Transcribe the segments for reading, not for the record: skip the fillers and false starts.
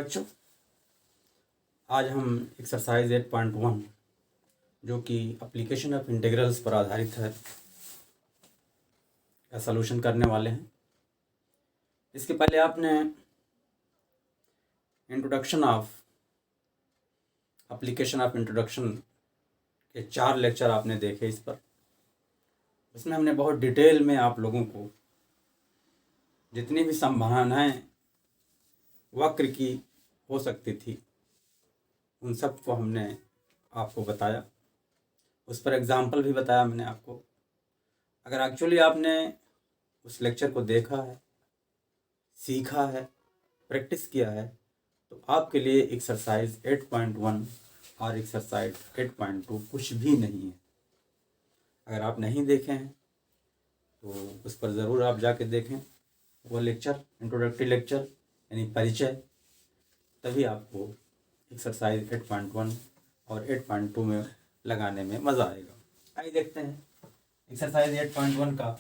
बच्चों, आज हम एक्सरसाइज 8.1 जो कि एप्लीकेशन ऑफ इंटीग्रल्स पर आधारित है का सलूशन करने वाले हैं। इसके पहले आपने introduction of application of introduction के 4 लेक्चर आपने देखे इस पर। उसमें हमने बहुत डिटेल में आप लोगों को जितनी भी संभावनाएं वक्र की हो सकती थी उन सब को हमने आपको बताया। उस पर एग्जाम्पल भी बताया मैंने आपको। अगर एक्चुअली आपने उस लेक्चर को देखा है, सीखा है, प्रैक्टिस किया है तो आपके लिए एक्सरसाइज 8.1 और एक्सरसाइज 8.2 कुछ भी नहीं है। अगर आप नहीं देखे हैं तो उस पर ज़रूर आप जाके देखें वो लेक्चर, इंट्रोडक्टरी लेक्चर यानी परिचय, तभी आपको एक्सरसाइज 8.1 और 8.2 में लगाने में मज़ा आएगा। आइए देखते हैं एक्सरसाइज 8.1 का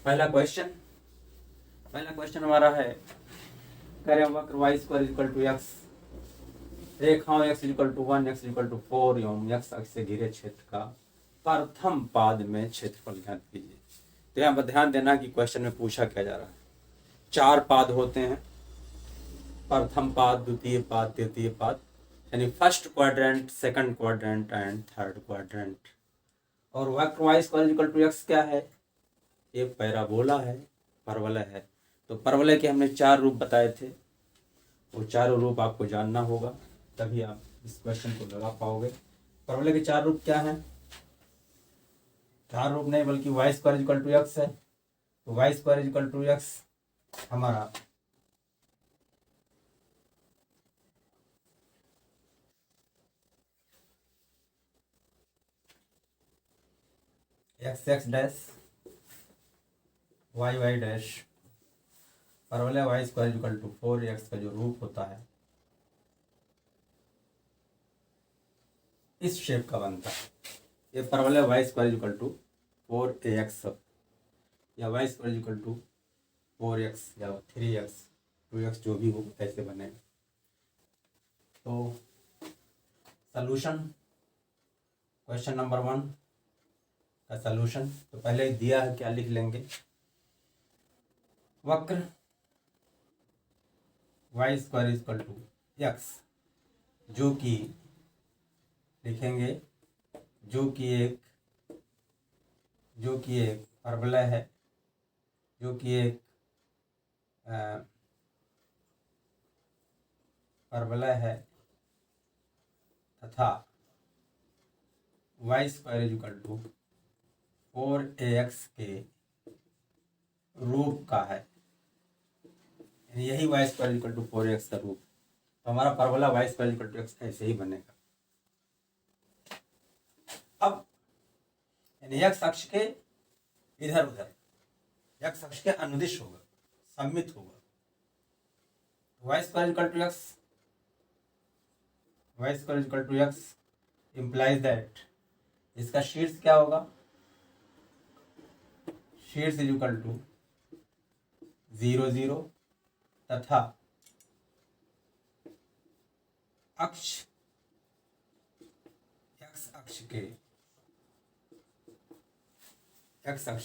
पहला क्वेश्चन हमारा है, करें वक्र y square equal to x, रेखाओं x equal to 1, x equal to 4 एवं x अक्ष से घिरे क्षेत्र का प्रथम पाद में क्षेत्रफल ज्ञात कीजिए। तो यहाँ पर ध्यान देना कि क्वेश्चन में पूछा क्या जा रहा है। 4 पाद होते हैं, प्रथम पाद, द्वितीय पाद, तृतीय पाद, यानी first quadrant, second quadrant and third quadrant. और वक्र y square equal to x क्या है? एक पैराबोला है, परवलय है। तो परवलय के हमने 4 रूप बताए थे, वो चारों रूप आपको जानना होगा तभी आप इस क्वेश्चन को लगा पाओगे। परवलय के 4 रूप क्या हैं? 4 रूप नहीं बल्कि y square equal to x है। तो y square equal to x हमारा x डैश y डैश, परवलय y square equal to 4x का जो रूप होता है इस शेप का बनता है। ये परवलय y square equal to 4ax या y square equal to 4x या 3x 2x जो भी हो ऐसे बनेगा। तो सलूशन, क्वेश्चन नंबर 1 का सलूशन तो पहले ही दिया है, क्या लिख लेंगे? वक्र y square equal to x जो कि लिखेंगे जो कि एक परवलय है, जो कि एक परवलय है तथा y square equal to 4ax के रूप का है, यही y square equal to 4x का रूप। तो हमारा परवलय y square equal to x ऐसे ही बनेगा। अब यानी x अक्ष के इधर उधर, x अक्ष के अनुदिश होगा, सम्मित होगा। y square equal to x implies that इसका शीर्ष क्या होगा? शीर्ष इज इक्वल टू 0 0 तथा अक्ष x अक्ष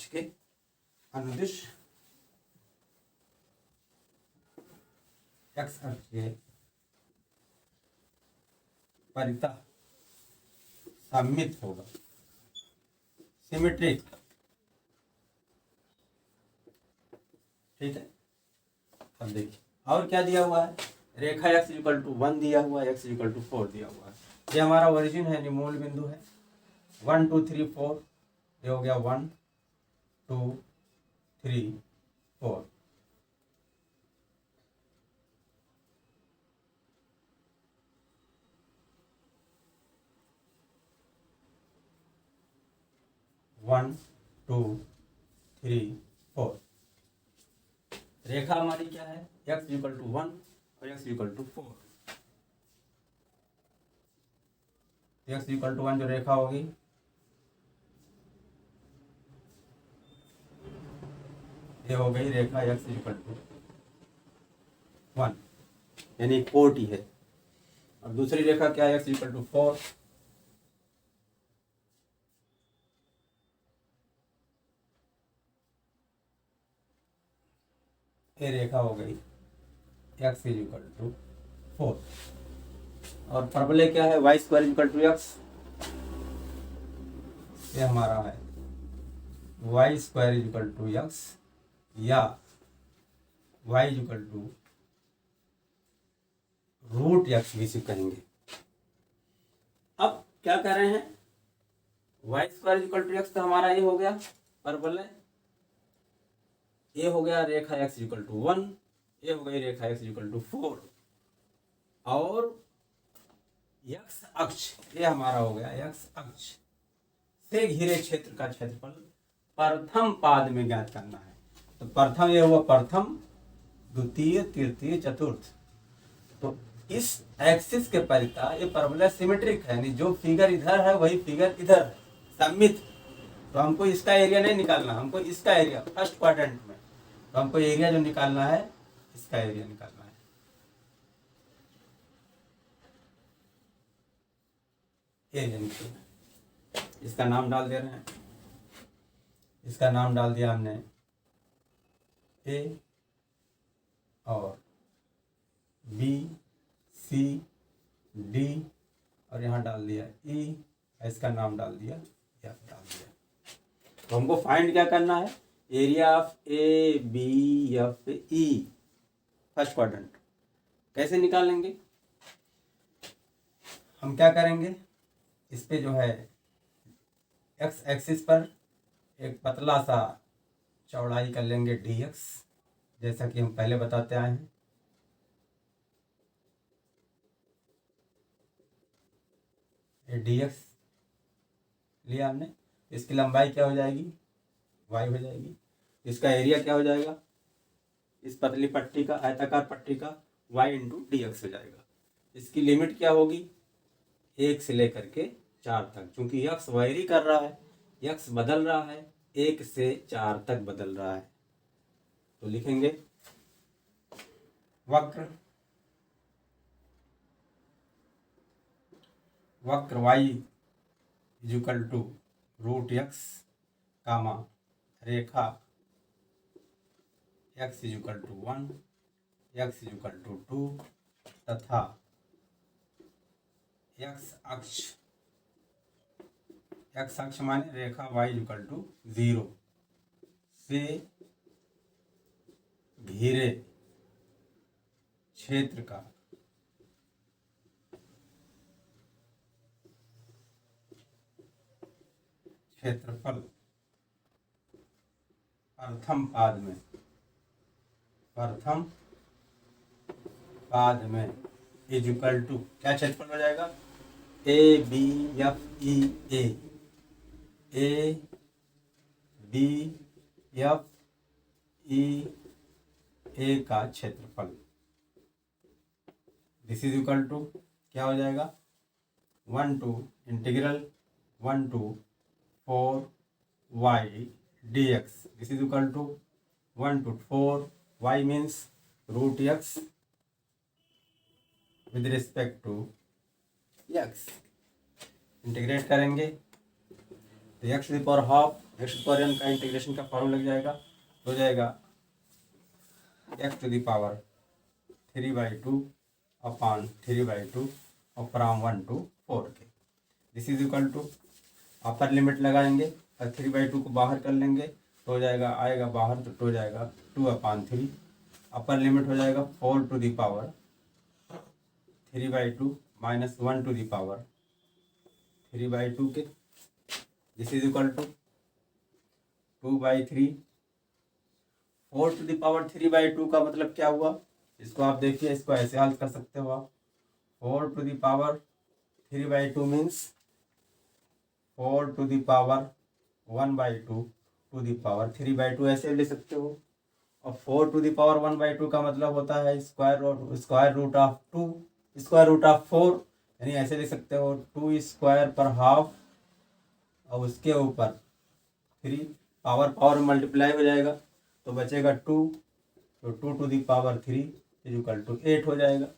के अनुदिश, x अक्ष के परितः सम्मित होगा, सिमेट्रिक। ठीक है। अब देखिए और क्या दिया हुआ है? रेखा x इक्वल टू 1 दिया हुआ है, x इक्वल टू 4 दिया हुआ है। ये हमारा ओरिजिन है, मूल बिंदु है। 1 2 3 4 ये हो गया 1 2 3 4। One two three 4। रेखा हमारी क्या है? x इक्वल टू 1 और x equal to 4। x equal to 1 जो रेखा होगी ये हो गई रेखा x इक्वल टू 1। यानी कोटि है। और दूसरी रेखा क्या है, x इक्वल टू 4। ये रेखा हो गई x इक्वल टू 4। और परवलय क्या है, Y square equal to X. ये हमारा है Y square equal to X या Y equal to root X भी इसे कहेंगे। अब क्या कर रहे हैं, Y square equal to X तो हमारा ये हो गया परवलय, ये हो गया रेखा एक्स इक्वल टू 1, ये हो गई रेखा एक्स इक्वल टू 4, और यक्स अक्ष ये हमारा हो गया यक्स अक्ष से घिरे क्षेत्र का क्षेत्रफल प्रथम पाद में ज्ञात करना है। तो प्रथम ये हुआ प्रथम, द्वितीय, तृतीय, चतुर्थ। तो इस एक्सिस के परिता ये परवलय सिमेट्रिक है, यानी जो फिगर इधर है वही फिगर इधर है, सममित। तो हमको इसका एरिया नहीं निकालना, हमको इसका एरिया फर्स्ट क्वाड्रेंट में, तो हमको एरिया जो निकालना है इसका एरिया निकालना है। एरिया निकालना है, इसका नाम डाल दे रहे हैं, इसका नाम डाल दिया हमने ए और बी सी डी और यहाँ डाल दिया ई, इसका नाम डाल दिया एफ डाल दिया। तो हमको फाइंड क्या करना है, area of A B F E first quadrant. कैसे निकालेंगे, हम क्या करेंगे, इस पे जो है एक्स एक्सिस पर एक पतला सा चौड़ाई कर लेंगे dx, जैसा कि हम पहले बताते आए हैं। ये dx लिया हमने, इसकी लंबाई क्या हो जाएगी, y हो जाएगी। इसका एरिया क्या हो जाएगा, इस पतली पट्टी का, आयताकार पट्टी का y इंटू dx हो जाएगा। इसकी लिमिट क्या होगी, 1 से लेकर के 4 तक, क्योंकि x वायरी कर रहा है, x बदल रहा है, 1 से 4 तक बदल रहा है। तो लिखेंगे वक्र y equal to root x comma रेखा x equal to 1, x equal to 2 तथा x अक्ष माने रेखा y इक्वल टू 0 से घिरे क्षेत्र का क्षेत्रफल प्रथम पाद में इक्वल टू क्या क्षेत्रफल हो जाएगा, A B F E A B F E का क्षेत्रफल। दिस इज इक्वल टू क्या हो जाएगा, 1 to integral 1 to 4 y dx। This is equal to 1 to 4 y means root x with respect to x। Integrate करेंगे तो x to the power half, x to the power n का integration का formula लग जाएगा, हो जाएगा x to the power 3/2 upon 3/2 और from 1 to 4 के। This is equal to upper limit लगाएंगे और 3/2 को बाहर कर लेंगे तो हो जाएगा, आएगा बाहर तो हो जाएगा 2/3। अपर लिमिट हो जाएगा 4 to the power 3/2 minus 1 to the power 3/2 के। This is equal to 2/3। 4 to the power 3/2 का मतलब क्या हुआ, इसको आप देखिए, इसको ऐसे हल कर सकते हो आप। 4 to the power 3/2 means 4 to the power 1/2 to the power 3/2 ऐसे ले सकते हो। और 4 टू द पावर 1/2 का मतलब होता है square root of 2 square root of 4, यानी ऐसे ले सकते हो 2 स्क्वायर पर हाफ और उसके ऊपर 3, पावर पावर मल्टीप्लाई हो जाएगा तो बचेगा 2, तो 2 to the power 3 is equal to 8 हो जाएगा।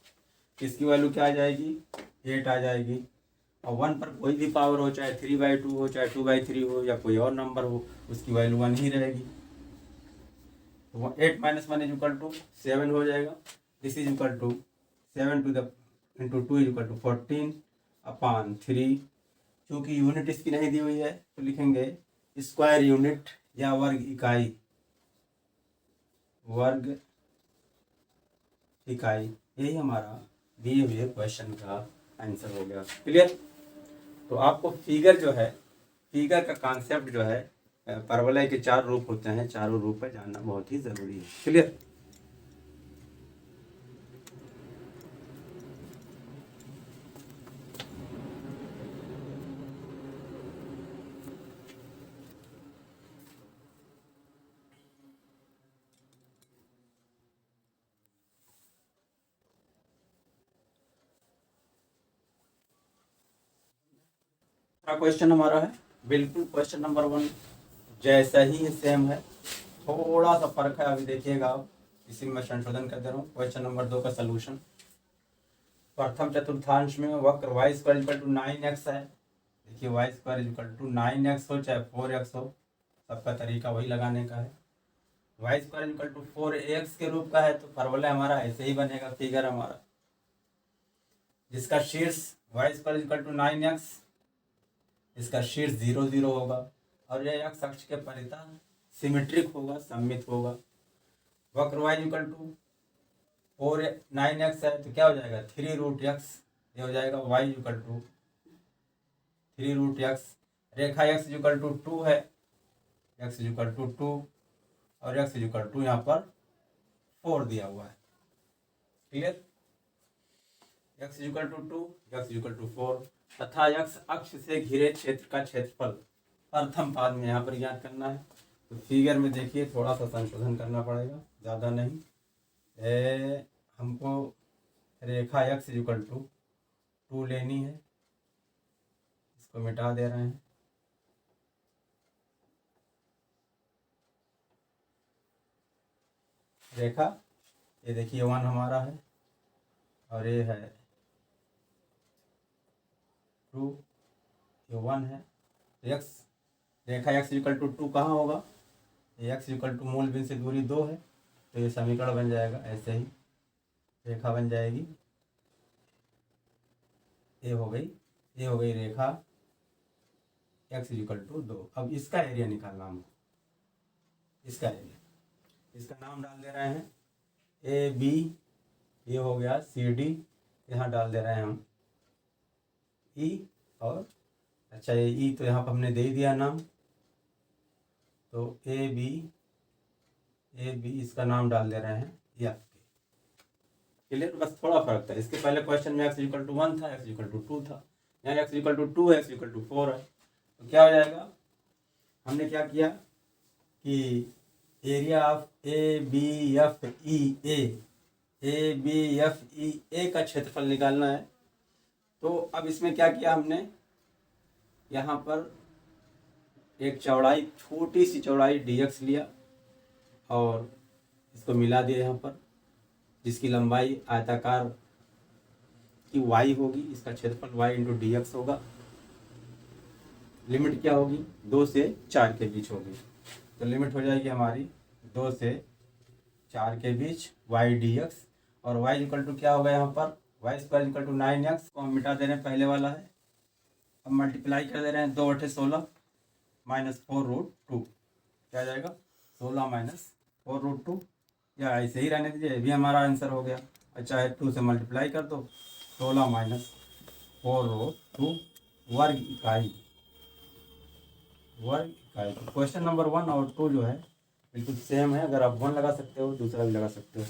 इसकी वैल्यू क्या आ जाएगी, 8 आ जाएगी। और 1 पर कोई भी पावर हो, चाहे 3/2 हो, चाहे 2/3 हो, या कोई और नंबर हो, उसकी वैल्यू 1 ही रहेगी। तो 8 - 1 इज इक्वल टू 7 हो जाएगा। This is equal to 7 to the into 2 is equal to 14/3। चूँकि यूनिट इसकी नहीं दी हुई है तो लिखेंगे स्क्वायर यूनिट या वर्ग इकाई, वर्ग इकाई। यही हमारा दिए हुए क्वेश्चन का आंसर हो गया। क्लियर। तो आपको फिगर जो है, फिगर का कॉन्सेप्ट जो है, परवलय के 4 रूप होते हैं, चारों रूप पर जानना बहुत ही ज़रूरी है। क्लियर। क्वेश्चन हमारा है बिल्कुल क्वेश्चन नंबर 1 जैसा ही सेम है, थोड़ा सा फर्क है। अभी देखिएगा आप, इसी में संशोधन कर दे रहा हूँ। क्वेश्चन नंबर 2 का सलूशन। प्रथम चतुर्थांश में वक्र Y square equal to 9x है। देखिए Y square equal to 9x हो चाहे 4x हो, सबका तरीका वही लगाने का है। Y square equal to 4ax के रूप का है तो परवलय हमारा ऐसे ही बनेगा। फिगर हमारा जिसका शीर्ष Y square equal to 9x, इसका शीर्ष 0 0 होगा और यह x अक्ष के परितः सिमेट्रिक होगा, सममित होगा। वक्र y इक्वल टू 9x है तो क्या हो जाएगा 3√x, ये हो जाएगा y इक्वल टू 3√x। रेखा x इक्वल टू 2 है, x इक्वल टू 2 और x इक्वल टू यहाँ पर 4 दिया हुआ है। Clear. x equal to 2, x equal to 4 तथा x अक्ष से घिरे क्षेत्र का क्षेत्रफल प्रथम पाद में यहाँ पर ज्ञात करना है। तो फिगर में देखिए थोड़ा सा संशोधन करना पड़ेगा, ज़्यादा नहीं। हमको रेखा x इक्वल टू 2 लेनी है, इसको मिटा दे रहे हैं। रेखा ये देखिए 1 हमारा है और ये है 2, ये 1 है। x रेखा x इक्वल टू 2 कहाँ होगा, ये x इक्वल टू मूल बिंदु से दूरी 2 है तो ये समीकरण बन जाएगा ऐसे ही। रेखा बन जाएगी, ये हो गई रेखा x इक्वल टू 2। अब इसका एरिया निकालना हमको, इसका एरिया, इसका नाम डाल दे रहे हैं AB, ये हो गया CD, यहाँ डाल दे रहे हैं हम E, और अच्छा ये E तो यहाँ पर हमने दे ही दिया नाम, तो AB इसका नाम डाल दे रहे हैं F। क्लियर। बस थोड़ा फर्क था, इसके पहले क्वेश्चन में x इक्वल टू 1 था, x इक्वल टू 2 था, यहाँ x इक्वल टू 2 है, x इक्वल टू 4 है। तो क्या हो जाएगा, हमने क्या किया कि एरिया ऑफ ABFEA का क्षेत्रफल निकालना है। तो अब इसमें क्या किया हमने, यहाँ पर एक चौड़ाई, छोटी सी चौड़ाई dx लिया और इसको मिला दिया यहाँ पर, जिसकी लंबाई आयताकार की y होगी, इसका क्षेत्रफल y इंटू dx होगा। लिमिट क्या होगी, 2 से 4 के बीच होगी। तो लिमिट हो जाएगी हमारी 2 से 4 के बीच y dx, और y इक्वल टू क्या होगा यहाँ पर, y square equal to 9x को हम मिटा दे रहे हैं, पहले वाला है। अब मल्टीप्लाई कर दे रहे हैं 2/16 माइनस 4√2, क्या आ जाएगा 16 माइनस 4√2, या ऐसे ही रहने दीजिए, ये भी हमारा आंसर हो गया। अच्छा है 2 से मल्टीप्लाई कर दो, 16 माइनस 4√2 वर्ग इकाई। तो क्वेश्चन नंबर 1 और 2 जो है बिल्कुल सेम है, अगर आप 1 लगा सकते हो दूसरा भी लगा सकते हो।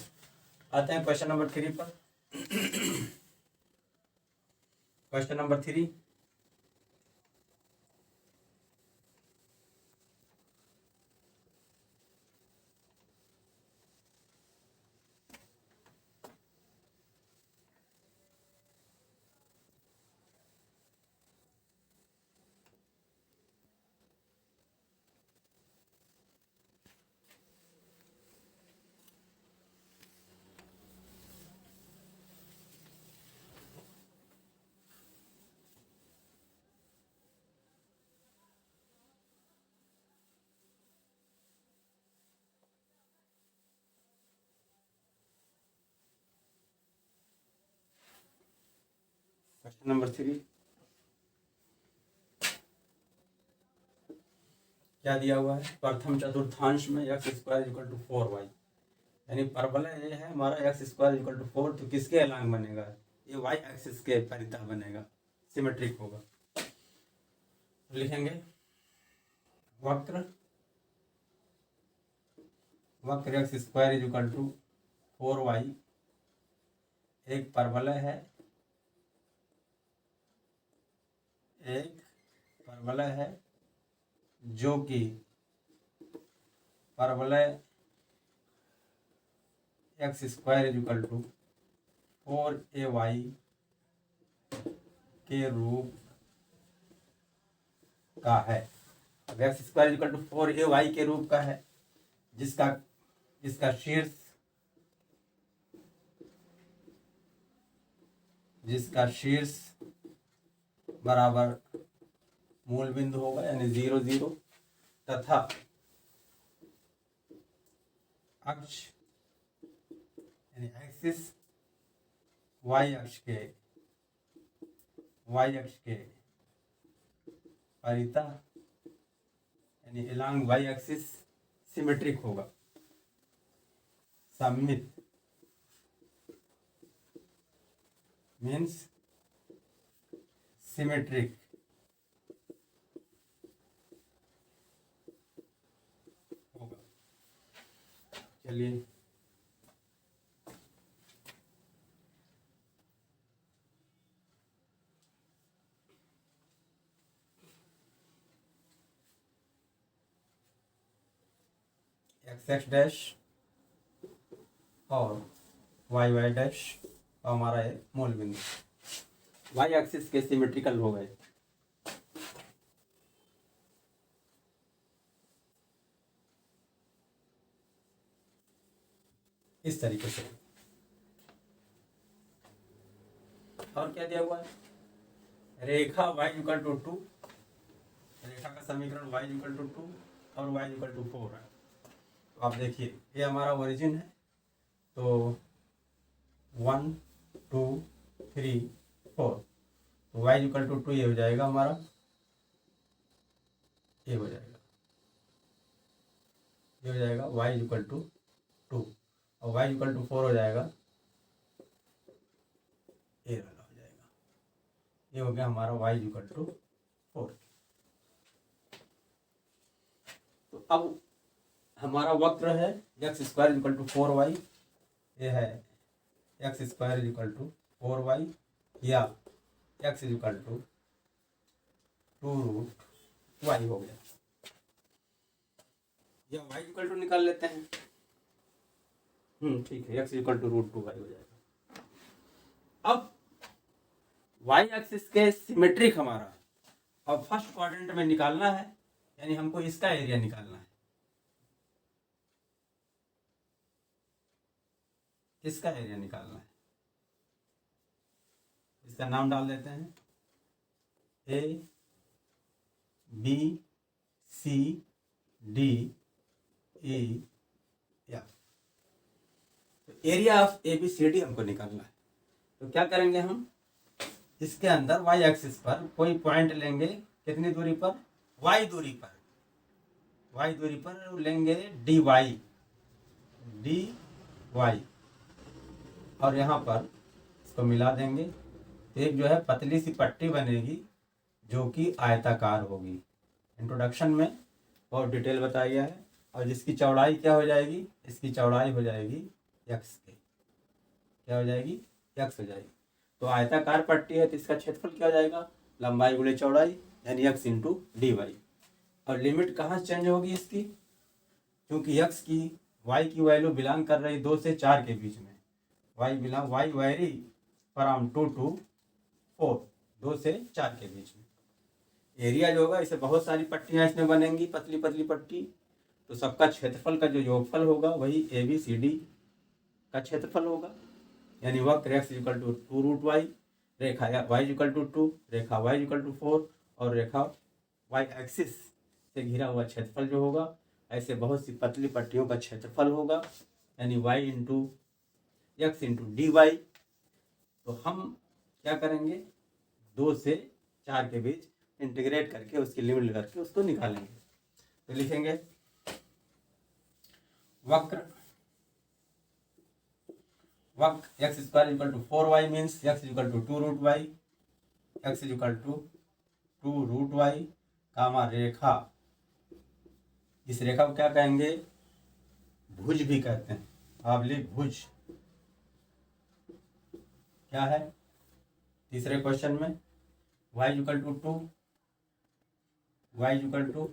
आते हैं क्वेश्चन नंबर 3 पर। क्वेश्चन नंबर 3, क्वेश्चन नंबर 3 क्या दिया हुआ है, प्रथम चतुर्थांश में x square equal to 4y, यानी परवलय ये है हमारा x स्क्वायर इक्वल टू 4, तो किसके अलांग बनेगा, ये y एक्सिस के परितः बनेगा, सिमेट्रिक होगा। लिखेंगे वक्र x square equal to 4y एक परवलय है, जो कि परवलय x square equal to 4ay के रूप का है। अब x square equal to 4ay के रूप का है, जिसका शीर्ष बराबर मूल बिंदु होगा यानी 0 0, तथा अक्ष यानी एक्सिस y अक्ष के परितः यानी along y एक्सिस सिमेट्रिक होगा, सममित मीन्स सिमेट्रिक होगा। चलिए x डैश और y डैश हमारा है मूल बिंदु, y एक्सिस के सिमेट्रिकल हो गए। इस तरीके से। और क्या दिया हुआ है, रेखा y इक्वल टू 2, रेखा का समीकरण y इक्वल टू 2 और y इक्वल टू 4 है। तो आप देखिए ये हमारा ओरिजिन है, तो 1 2 3 4, तो y इक्वल टू 2 ये हो जाएगा हमारा, ये हो जाएगा y इक्वल टू 2, और y इक्वल टू 4 हो जाएगा, ये वाला हो जाएगा, ये हो गया हमारा y इक्वल टू 4। तो अब हमारा वक्र है x square equal to 4y, ये है x square equal to 4y, या x equal to 2 root y हो गया, या y इक्वल टू निकाल लेते हैं, ठीक है, x equal to root 2y हो जाएगा। अब y एक्सिस के सिमेट्रिक हमारा, अब फर्स्ट क्वाड्रेंट में निकालना है, यानी हमको इसका एरिया निकालना है। किसका एरिया निकालना है, इसका नाम डाल देते हैं A B C D E F। तो एरिया ऑफ ABCD हमको निकालना है, तो क्या करेंगे हम, इसके अंदर y एक्सिस पर कोई पॉइंट लेंगे, कितनी दूरी पर, y दूरी पर लेंगे dy, और यहाँ पर इसको मिला देंगे, तो एक जो है पतली सी पट्टी बनेगी जो कि आयताकार होगी। इंट्रोडक्शन में बहुत डिटेल बताया गया है, और जिसकी चौड़ाई क्या हो जाएगी, इसकी चौड़ाई हो जाएगी x के, क्या हो जाएगी, x हो जाएगी। तो आयताकार पट्टी है तो इसका क्षेत्रफल क्या हो जाएगा, लंबाई गुणे चौड़ाई यानी x इंटू डी वाई। और लिमिट कहाँ चेंज होगी इसकी, क्योंकि x की y की वैल्यू बिलोंग कर रही 2 से 4 के बीच में, y वैरी फ्रॉम 2 to 4, 2 से 4 के बीच में। एरिया जो होगा, इसे बहुत सारी पट्टियाँ इसमें बनेंगी, पतली पतली पट्टी, तो सबका क्षेत्रफल का जो योगफल होगा वही ABCD का क्षेत्रफल होगा, यानी वक्र x equal to 2 root y, रेखा y इक्वल टू 2, रेखा y इक्वल टू 4, और रेखा y एक्सिस से घिरा हुआ क्षेत्रफल जो होगा, ऐसे बहुत सी पतली पट्टियों का क्षेत्रफल होगा, यानी y into x into d y. तो हम क्या करेंगे, 2 से 4 के बीच इंटीग्रेट करके उसकी लिमिट करके उसको निकालेंगे। तो लिखेंगे वक्र x square equal to 4y means x equal to 2 root Y, x equal to 2 root Y comma रेखा, इस रेखा को क्या कहेंगे, भुज भी कहते हैं, पावलिक भुज। क्या है तीसरे क्वेश्चन में, y equal to 2, y equal to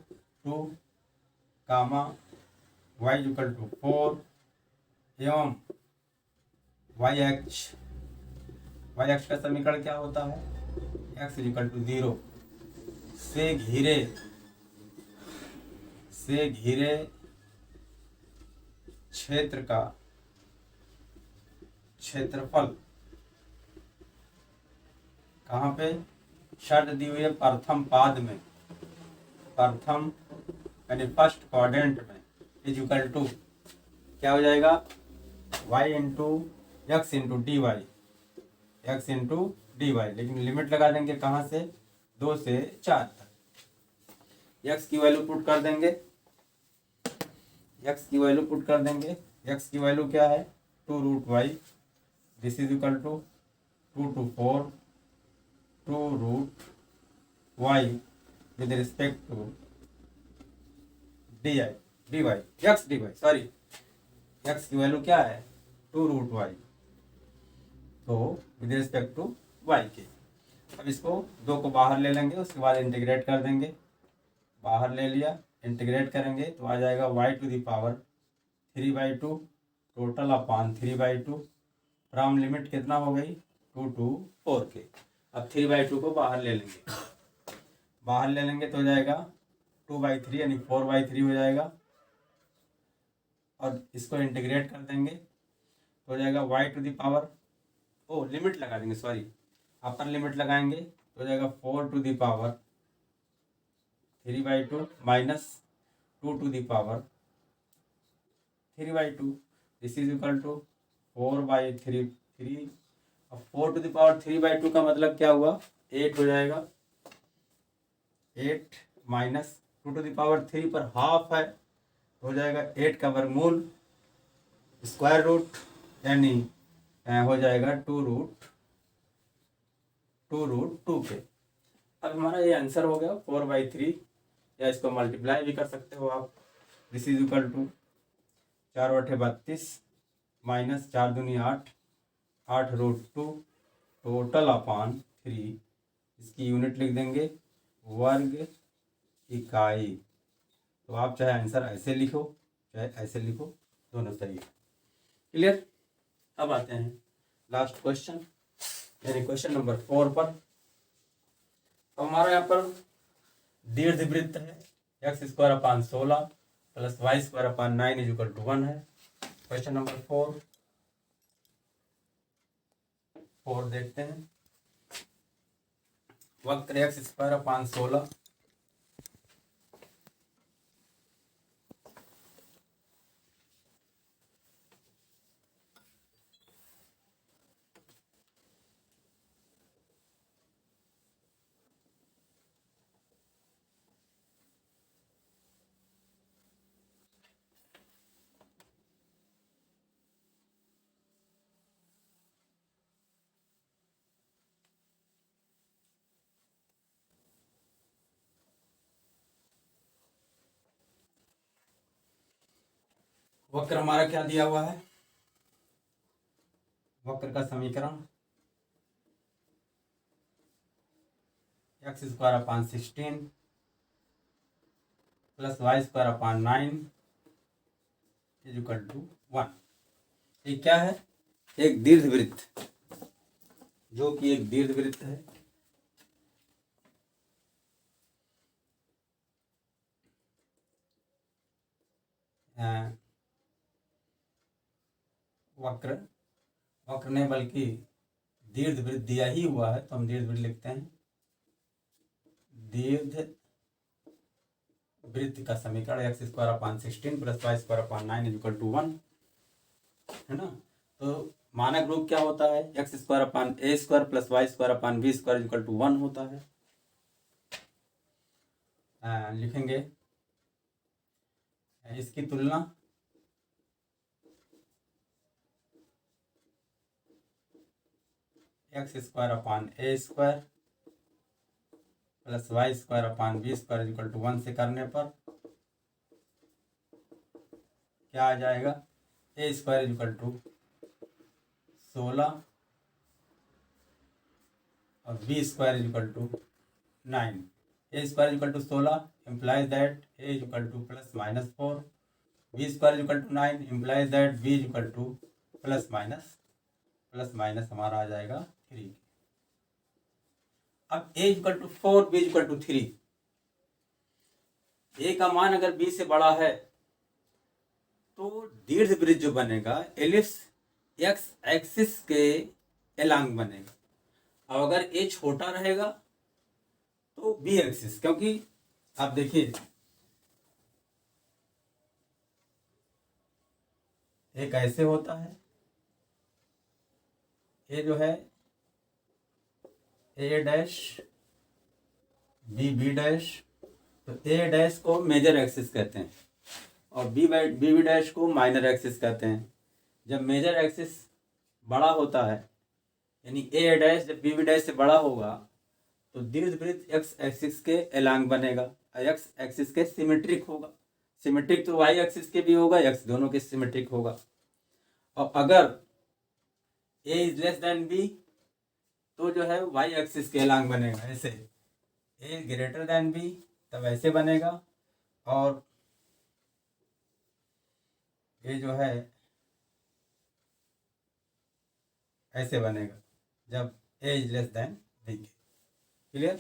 2 कामा y इक्वल टू 4 एवं y अक्ष का समीकरण क्या होता है, x इक्वल टू 0 से घिरे क्षेत्र का क्षेत्रफल कहाँ पे, षड्विवीय प्रथम पाद में, प्रथम यानी फर्स्ट क्वाड्रेंट में, इज इक्वल टू क्या हो जाएगा, y into x into d y, x into d y, लेकिन लिमिट लगा देंगे कहाँ से, 2 से 4 तक। x की वैल्यू पुट कर देंगे, x की वैल्यू पुट कर देंगे, x की वैल्यू क्या है 2 root y, this is equal to 2 to 4 2 root y with respect to d y sorry, x की वैल्यू क्या है 2 रूट वाई, तो विद रिस्पेक्ट टू वाई के। अब इसको 2 को बाहर ले लेंगे, उसके बाद इंटीग्रेट कर देंगे, बाहर ले लिया इंटीग्रेट करेंगे तो आ जाएगा y to the power 3/2 total upon 3/2 from limit कितना हो गई 2 to 4 के। अब 3/2 को बाहर ले लेंगे, बाहर ले लेंगे तो हो जाएगा 2/3 यानी 4/3 हो जाएगा, और इसको इंटीग्रेट कर देंगे तो हो जाएगा y to the power, limit लगा देंगे, सॉरी अपर लिमिट लगाएंगे तो हो जाएगा 4 to the power 3/2 minus 2 to the power 3/2, this is equal to 4/3। अब 4 टू द पावर 3/2 का मतलब क्या हुआ 8 हो जाएगा, 8 माइनस 2 टू द पावर 3 पर हाफ है तो हो जाएगा 8 का वर्गमूल स्क्वायर रूट, यानी हो जाएगा 2 रूट 2 के। अब हमारा ये आंसर हो गया 4/3, या इसको मल्टीप्लाई भी कर सकते हो आप, this is equal to 4/32 minus 4 दूनी 8, 8 रूट 2 टोटल अपॉन 3, इसकी यूनिट लिख देंगे वर्ग इकाई। तो आप चाहे आंसर ऐसे लिखो चाहे ऐसे लिखो, दोनों सही है। क्लियर। अब आते हैं लास्ट क्वेश्चन, यानी क्वेश्चन नंबर 4 पर। तो हमारा यहाँ पर दीर्घवृत्त है, x square upon 16 plus y square upon 9 is equal to 1 है। क्वेश्चन नंबर 4 देखते हैं। वक्र x स्क्वायर अपॉन 16 वक्र हमारा क्या दिया हुआ है, वक्र का समीकरण x square upon 16 plus y square upon 9 is equal to 1। ये क्या है, एक दीर्घवृत्त, जो कि एक दीर्घवृत्त है। वक्र नहीं बल्कि दीर्घवृत्त दिया ही हुआ है, तो हम दीर्घवृत्त लिखते हैं। दीर्घवृत्त का समीकरण x square upon 16 plus y square upon 9 is equal to 1 है ना। तो मानक रूप क्या होता है, x square upon a square plus y square upon b square equal to 1 होता है। लिखेंगे इसकी तुलना x square upon a square plus y square upon b square equal to 1 से करने पर क्या आ जाएगा, ए स्क्वायर इक्वल टू 16 और b square equal to 9। A square equal to 16 implies that a equal to plus minus 4, b square equal to 9 implies that b equal to plus minus हमारा आ जाएगा 3। अब a equal to 4 b equal to 3, a का मान अगर b से बड़ा है तो दीर्घवृत्त जो बनेगा एलिप्स एक्स एक्सिस के एलांग बनेगा, और अगर a छोटा रहेगा तो बी एक्सिस, क्योंकि आप देखिए एक ऐसे होता है, ए जो है ए डैश बी डैश, तो ए डैश को मेजर एक्सिस कहते हैं और बी डैश को माइनर एक्सिस कहते हैं। जब मेजर एक्सिस बड़ा होता है यानी ए डैश जब बी डैश से बड़ा होगा तो दीर्घवृत्त एक्स एक्सिस के एलांग बनेगा, एक्स एक्सिस के सिमेट्रिक होगा। सिमेट्रिक तो वाई एक्सिस के भी होगा, एक्स दोनों के सिमेट्रिक होगा। और अगर ए इज लेस देन बी तो जो है वाई एक्सिस के एलांग बनेगा, ऐसे ए ग्रेटर देन बी तब ऐसे बनेगा, और ये जो है ऐसे बनेगा जब ए इज लेस देन बी के। क्लियर?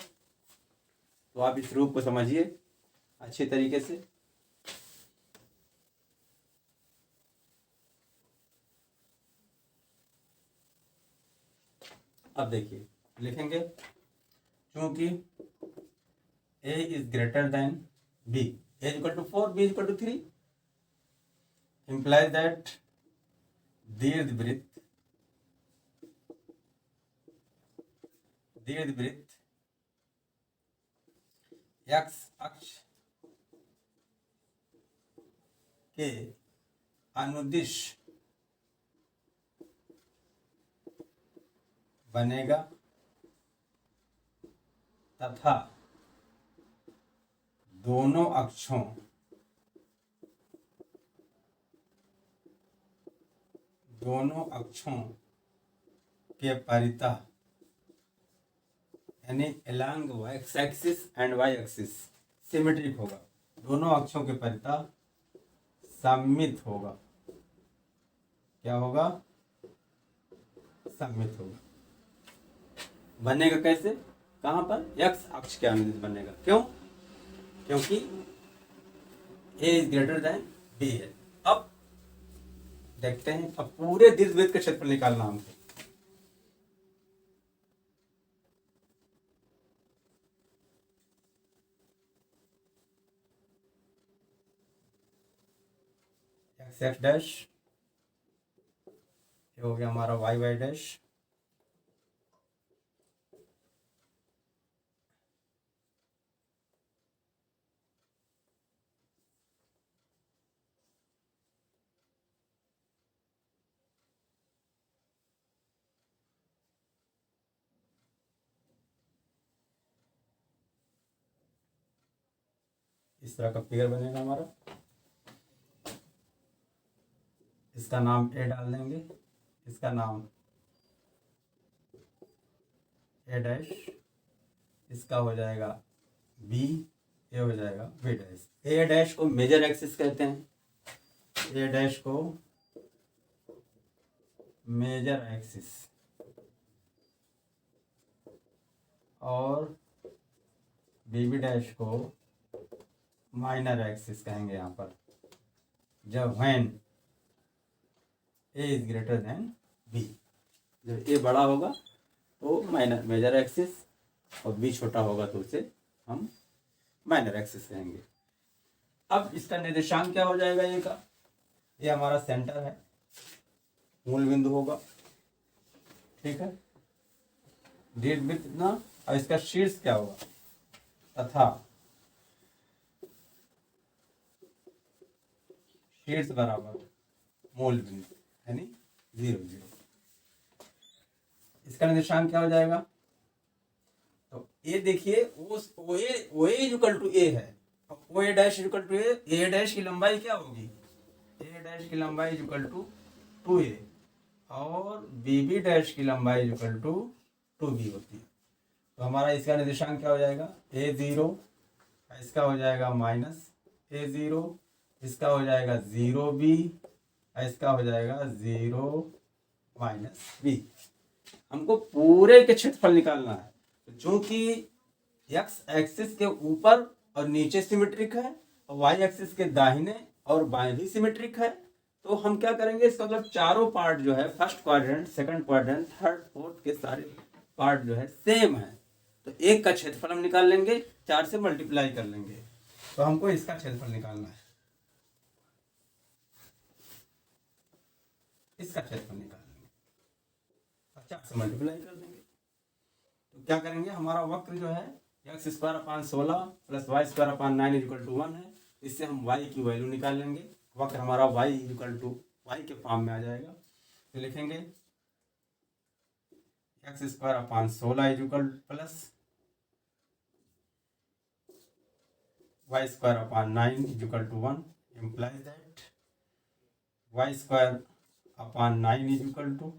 तो आप इस रूप को समझिए अच्छे तरीके से। अब देखिए लिखेंगे क्योंकि a is greater than b, a equal to 4 b equal to 3 implies that दीर्घवृत्त x अक्ष के अनुदिश बनेगा तथा दोनों अक्षों के परितः यानी along x axis and y axis symmetric होगा, दोनों अक्षों के परितः सममित होगा। क्या होगा? सममित होगा। बनेगा कैसे? कहाँ पर? x अक्ष के अनुदिश बनेगा। क्यों? क्योंकि a is greater than b है। अब देखते हैं, अब पूरे दीर्घवृत्त का क्षेत्रफल निकालना हमको। एक्स डैश ये हो गया हमारा वाई डैश, इस तरह का फिगर बनेगा हमारा। इसका नाम ए डाल देंगे, इसका नाम ए डैश, इसका हो जाएगा बी, ये हो जाएगा बी डैश। ए डैश को मेजर एक्सिस कहते हैं, ए डैश को मेजर एक्सिस और बी डैश को माइनर एक्सिस कहेंगे यहाँ पर, जब when a is greater than b. जब ए बड़ा होगा तो माइनर मेजर एक्सिस और बी छोटा होगा तो उसे हम माइनर एक्सिस कहेंगे। अब इसका निर्देशांक क्या हो जाएगा? ये का, ये हमारा सेंटर है, मूल बिंदु होगा। ठीक है, डीड विथ इतना, और इसका शीर्ष क्या होगा, तथा शीर्ष बराबर मूल बिंदु यानी 0 0। इसका निर्देशांक क्या हो जाएगा, तो ए देखिए ओ ए इक्वल टू ए है, O A dash equal to A dash की लंबाई क्या होगी, ए डैश की लंबाई इक्वल टू 2a और बी डैश की लंबाई इक्वल टू 2b होती है। तो हमारा इसका निर्देशांक क्या हो जाएगा, a0, इसका हो जाएगा -a0, इसका हो जाएगा 0b, इसका हो जाएगा 0 -b। हमको पूरे के क्षेत्रफल निकालना है, तो चूंकि एक्स एक्सिस के ऊपर और नीचे सिमेट्रिक है और वाई एक्सिस के दाहिने और बाएं भी सिमेट्रिक है, तो हम क्या करेंगे, इसका मतलब चारों पार्ट जो है, first quadrant, second quadrant, third fourth के सारे पार्ट जो है सेम है, तो एक का क्षेत्रफल हम निकाल लेंगे, 4 से मल्टीप्लाई कर लेंगे। तो हमको इसका क्षेत्रफल निकालना है, इसका क्षेत्रफल निकाल लेंगे, 4 से मल्टीप्लाई कर देंगे। तो क्या करेंगे, हमारा वक्र जो है x² + 16 + y² 1 है, इससे हम y की वैल्यू निकाल लेंगे। वक्र हमारा y के फॉर्म में आ जाएगा, तो लिखेंगे x² + 16 + y² / 9 = 1 implies that y² / 9 =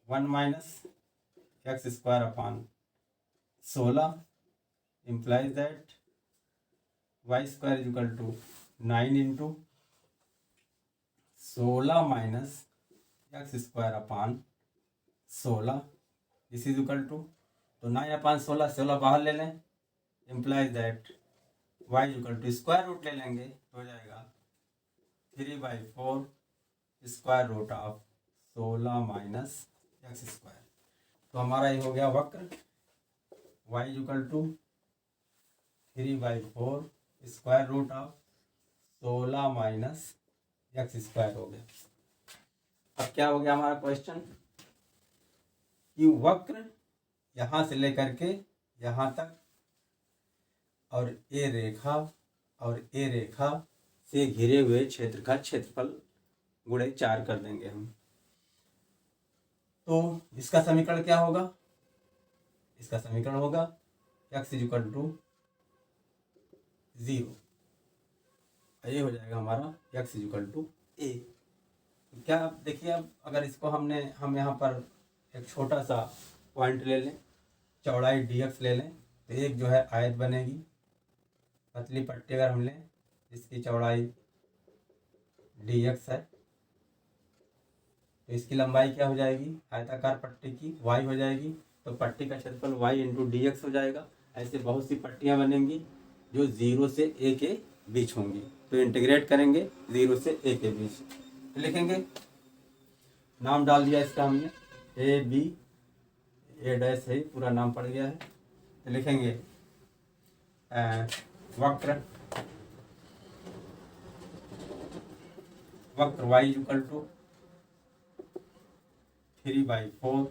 1 - x² / 16 implies that y² = 9 into 16 minus x² / 16 this is equal to, तो 9/16 16 बाहर ले लें, implies that y = square root ले लेंगे, तो हो जाएगा 3/4 square root of 16 minus x²। तो हमारा ये हो गया वक्र y = 3/4 square root of 16 minus x² हो गया। अब क्या हो गया हमारा क्वेश्चन, कि वक्र यहाँ से लेकर के यहाँ तक और ए रेखा से घिरे हुए क्षेत्र का क्षेत्रफल गुणे 4 कर देंगे हम। तो इसका समीकरण क्या होगा, इसका समीकरण होगा x = 0, ये हो जाएगा हमारा x = a। क्या देखिए, अब अगर इसको हम यहाँ पर एक छोटा सा पॉइंट ले लें, चौड़ाई dx ले लें, तो एक जो है आयत बनेगी, पतली पट्टी अगर हम लें इसकी चौड़ाई dx है, तो इसकी लंबाई क्या हो जाएगी, आयताकार पट्टी की y हो जाएगी, तो पट्टी का क्षेत्रफल y × dx हो जाएगा। ऐसे बहुत सी पट्टियाँ बनेंगी जो 0 से a के बीच होंगी, तो इंटीग्रेट करेंगे 0 से a के बीच, तो लिखेंगे, नाम डाल दिया इसका हमने a डैश है, पूरा नाम पड़ गया है, तो लिखेंगे वक्र y = 3/4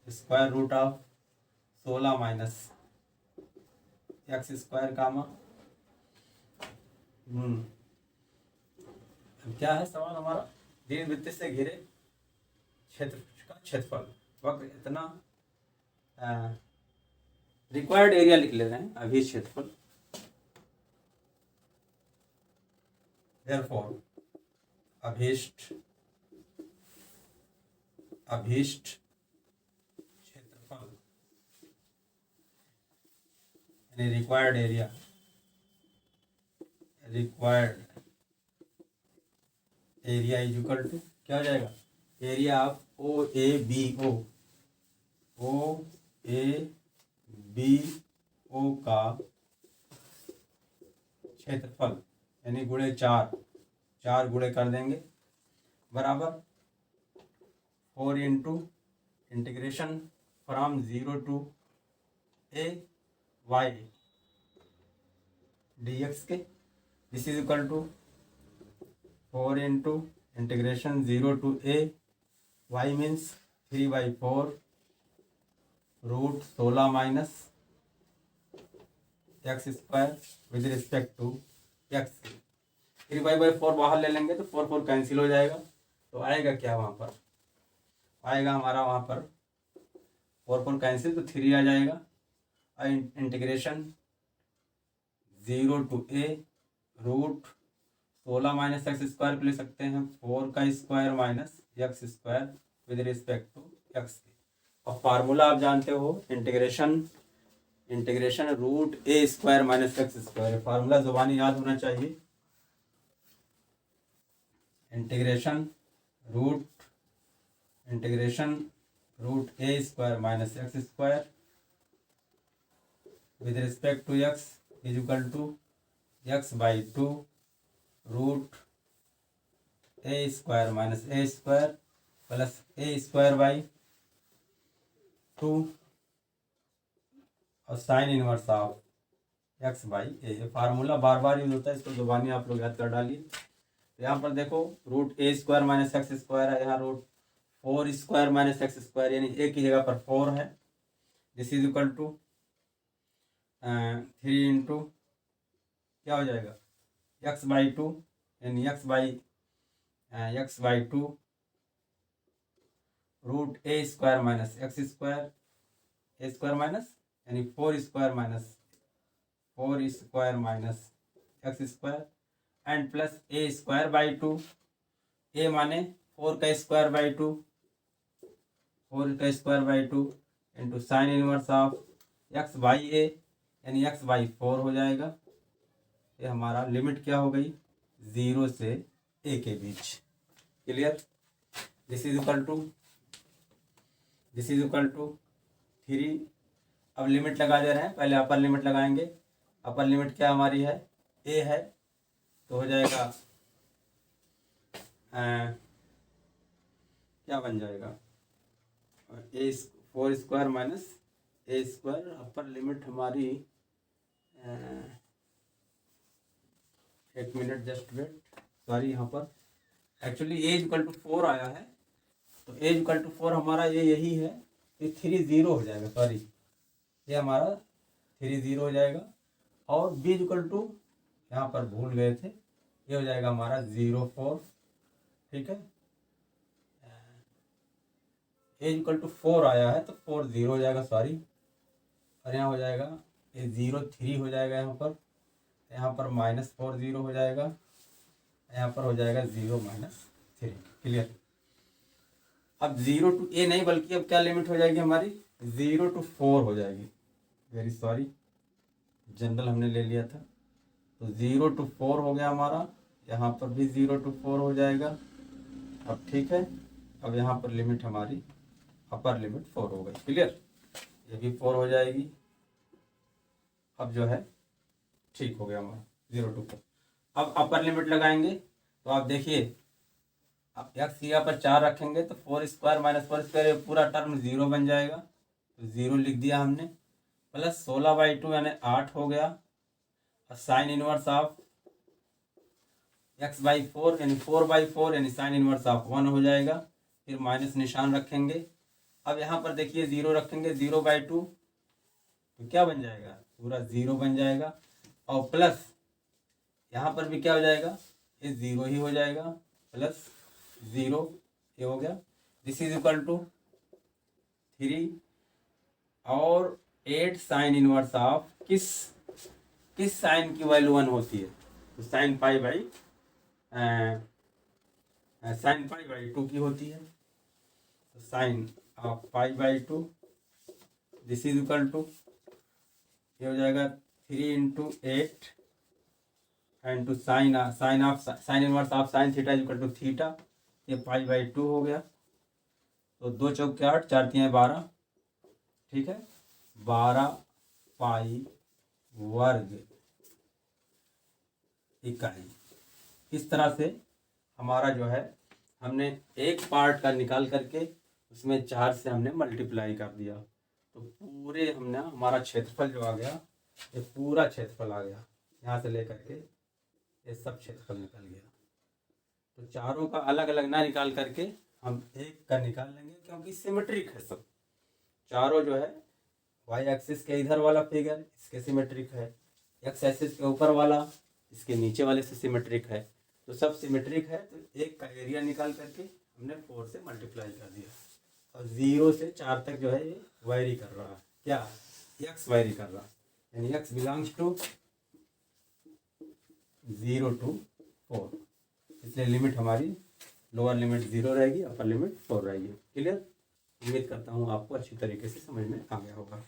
square root of 16 minus x², क्या है सवाल हमारा, दीर्घवृत्त से घिरे क्षेत्र का क्षेत्रफल, वक्र इतना, रिक्वायर्ड एरिया लिख ले रहे हैं, अभी क्षेत्रफल, therefore अभीष्ट क्षेत्रफल यानी रिक्वायर्ड एरिया = क्या हो जाएगा, एरिया ऑफ OABO का क्षेत्रफल यानी गुणे 4 गुणे कर देंगे, बराबर 4 × integration from 0 to a y dx के, this is equal to 4 × integration 0 to a y means 3/4 root 16 minus x square with respect to x. फिर बाई बाई 4 बाहर ले लेंगे तो 4 4 कैंसिल हो जाएगा, तो आएगा क्या वहाँ पर, आएगा हमारा वहाँ पर 4 4 कैंसिल तो 3 आ जाएगा। Integration 0 to A root 16 minus x square को ले सकते हैं 4 का square minus x square with respect to X. और फार्मूला आप जानते हो, इंटीग्रेशन रूट ए square minus x square, formula जुबानी याद होना चाहिए। Integration root A square minus x square with respect to X is equal to X by 2 root A square minus A square plus A square by 2 और sign inverse of X by A. Formula bar bar use होता है, इसको जुबानी आप लोग याद कर डालिए। तो यहाँ पर देखो रूट ए स्क्वायर माइनस एक्स स्क्वायर है, यहाँ root 4 square minus x square, यानी ए की जगह पर 4 है। This is equal to 3 into क्या हो जाएगा एक्स बाई 2, यानी x by 2 root A square minus x square, a square minus यानी 4 square minus x square and plus A square by 2, a माने 4 का स्क्वायर बाई 2, 4 का square by 2 into sine inverse of X by A, यानी x by 4 हो जाएगा। ये हमारा limit क्या हो गई 0 से ए के बीच। Clear? This is equal to 3। अब लिमिट लगा दे रहे हैं, पहले अपर लिमिट लगाएंगे। अपर लिमिट क्या हमारी है ए है, तो हो जाएगा क्या बन जाएगा ए 4 square minus A square. Upper limit हमारी एक मिनट जस्ट वेट, सॉरी यहाँ पर एक्चुअली ए इक्वल टू 4 आया है, तो ए इक्वल टू 4 हमारा ये यही है, ये 3 0 हो जाएगा, सॉरी ये हमारा 3 0 हो जाएगा। और बी इक्वल टू यहाँ पर भूल गए थे, ये हो जाएगा हमारा 0 4, ठीक है। ए इक्वल टू 4 आया है तो 4 0 हो जाएगा, सॉरी, और यहाँ हो जाएगा ये 0 3 हो जाएगा, यहाँ पर -4 0 हो जाएगा, यहाँ पर हो जाएगा 0 -3। क्लियर? अब 0 टू ए नहीं, बल्कि अब क्या लिमिट हो जाएगी हमारी 0 टू 4 हो जाएगी, वेरी सॉरी जनरल हमने ले लिया था। तो 0 टू 4 हो गया हमारा, यहाँ पर भी 0 टू 4 हो जाएगा। अब ठीक है, अब यहाँ पर लिमिट हमारी अपर लिमिट 4 हो गई। क्लियर? ये भी 4 हो जाएगी। अब जो है ठीक हो गया हमारा 0 टू 4। अब अपर लिमिट लगाएंगे तो आप देखिए, अब एक्स यहाँ पर 4 रखेंगे तो 4 स्क्वायर माइनस 4 स्क्वायर पूरा टर्म 0 बन जाएगा, तो 0 लिख दिया हमने, प्लस 16 बाई 2 यानी 8 हो गया, और sign inverse of X by 4 यानी 4 बाई 4 यानी साइन इनवर्स ऑफ 1 हो जाएगा। फिर माइनस निशान रखेंगे। अब यहाँ पर देखिए 0 रखेंगे, 0 बाई 2 तो क्या बन जाएगा पूरा 0 बन जाएगा, और प्लस यहाँ पर भी क्या हो जाएगा ये 0 ही हो जाएगा, प्लस 0 ये हो गया। दिस इज इक्वल टू 3 और 8 साइन इनवर्स ऑफ किस साइन की वैल्यू 1 होती है, तो साइन पाई बाई 2 की होती है, तो sine of pi by 2, this is equal to ये हो जाएगा 3 into 8 and two sine inverse of sine theta equal to theta, ये पाई बाई 2 हो गया। तो 2 चौके 8, 4 तियां 12, ठीक है, 12 पाई वर्ग इकाई। इस तरह से हमारा जो है हमने एक पार्ट का निकाल करके उसमें 4 से हमने मल्टीप्लाई कर दिया, तो पूरे हमने हमारा क्षेत्रफल जो आ गया, ये पूरा क्षेत्रफल आ गया, यहाँ से लेकर के ये सब क्षेत्रफल निकल गया। तो चारों का अलग अलग ना निकाल करके हम एक का निकाल लेंगे, क्योंकि सिमेट्रिक है सब, चारों जो है वाई एक्सिस के इधर वाला फिगर इसके सिमेट्रिक है, एक्स एक्सिस के ऊपर वाला इसके नीचे वाले से सिमेट्रिक है। तो सब सिमेट्रिक है, तो एक का एरिया निकाल करके हमने 4 से मल्टीप्लाई कर दिया। और 0 से 4 तक जो है ये वायरी कर रहा है, क्या एक्स वायरी कर रहा है, यानी एक्स बिलोंग्स टू 0 to 4। इसलिए लिमिट हमारी लोअर लिमिट 0 रहेगी, अपर लिमिट 4 रहेगी। क्लियर? उम्मीद करता हूँ आपको अच्छी तरीके से समझ में आ गया होगा।